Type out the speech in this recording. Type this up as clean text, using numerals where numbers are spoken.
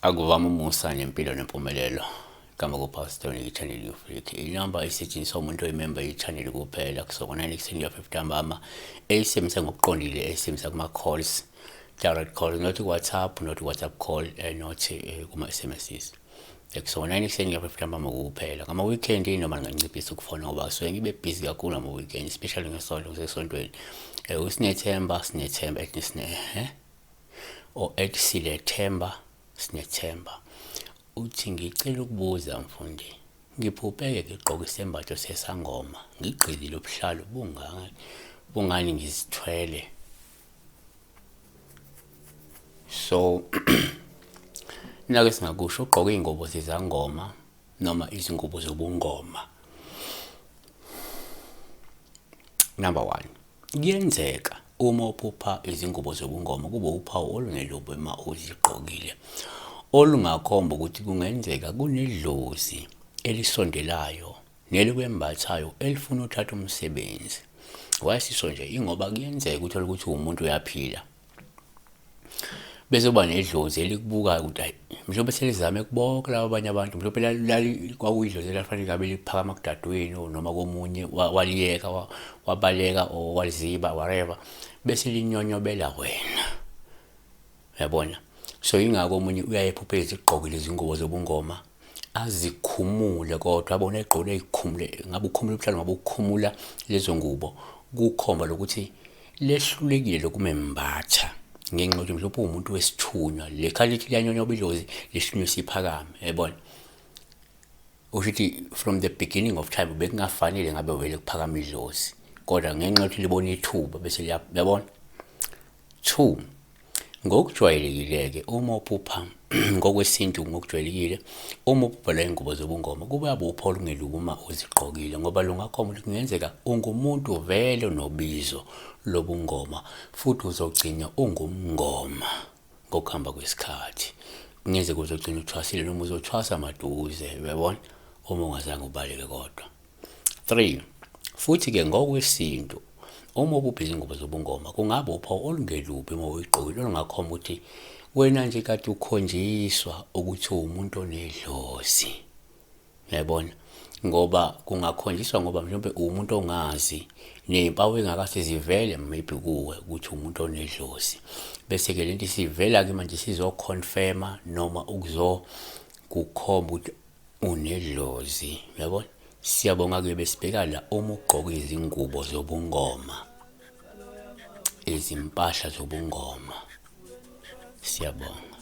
Akuvama umusa nempilo nempumelelo. Igama kuPastor i-channel yoFreak. Inamba isetshenziswa umuntu oyimember ye-channel kuphela kusona 9:50 ntambama. Eyisebenzisa ngokuqondile, eyisebenzisa kuma-calls, direct calls, not WhatsApp, not WhatsApp call, not kuma-SMSs. Kusona 9:50 ntambama kuphela. Ngama-weekend noma nginciphisa ukufona ngoba kusuke ngibe busy kakhulu ngama-weekend, especially ngesonto, ngisesontweni. Usinethemba or Silethemba Sinethemba uthi ngicela ukubuza mfundi, ngiphupheke ngigqoke isembatho sesangoma, ngigqilile ubuhlalo bungani ngizithwele. So nake singakusho ugqoke ingubo zezangoma noma izingubo zobungoma. Number 1, kuyenzeka uma uphupha izingubo zobungoma kube uphawu olungelubo uma uzigqokile, olungakhomba ukuthi kungenzeka kunedlozi elisondelayo nelikwembathayo elifuna uthatha umsebenzi. Wayesisho nje ingoba kuyenzeka uthola ukuthi umuntu uyaphila bese uba nedlozi elikubukayo ukuthi hayi mhlawumbe selizame kubonke laba abanye abantu, mhlawumbe kwakuyidlozi elafanele ngabe liphakama kudadewenu noma komunye waliyeka wabaleka or waliziba whatever, bese linyonyobela wena, uyabona. So ingako omunye uyayephuphe izigqokile izingubo zobungoma azikhumule, kodwa abona egqole ezikhumule, ngabe ukhumula ubuhlalo, ngabe ukhumula lezo ngubo, kukhomba lokuthi lehlulekile lokumembatha ngenxa yokuthi mhlawumbe umuntu wesithunywa, le khalithi liyanyonyoba idlozi lesithunywa siphakame, yabona. Ushithi from the beginning of time bekungafanele ngabe vele kuphakama idlozi, kodwa ngenxa yokuthi libona ithuba bese liyabona. 2, ngokujwayelekile-ke uma uphupha ngokwesintu, ngokujwayelekile uma uphupha la ingubo zobungoma kuba uphawu olungelubo uma uzigqokile, ngoba lungakhomba ukuthi kungenzeka ungumuntu vele nobizo lobungoma futhi uzogcina ungumngoma ngokuhamba kwesikhathi. Kungenzeka uzogcina uthwasile noma uzothwasa maduze, uyabona, uma ungazange ubaleke kodwa. 3, futhi-ke ngokwesintu uma uphupha izingubo zobungoma kungaba uphawu olungelubi uma uyigqokile, olungakhomba ukuthi wena nje kade ukhonjiswa ukuthi uwumuntu onedlozi, uyabona. Ngoba kungakhonjiswa ngoba mhlawumbe umuntu ongazi nezimpawu engakase zivele maybe kuwe ukuthi umuntu onedlozi, bese-ke lento isivela-ke manje sizoconfirma noma ukuzokukhomba ukuthi unedlozi, uyabona. Siyabonga-ke besibheka la uma ugqoke izingubo zobungoma, izimpahla zobungoma. Siyabonga.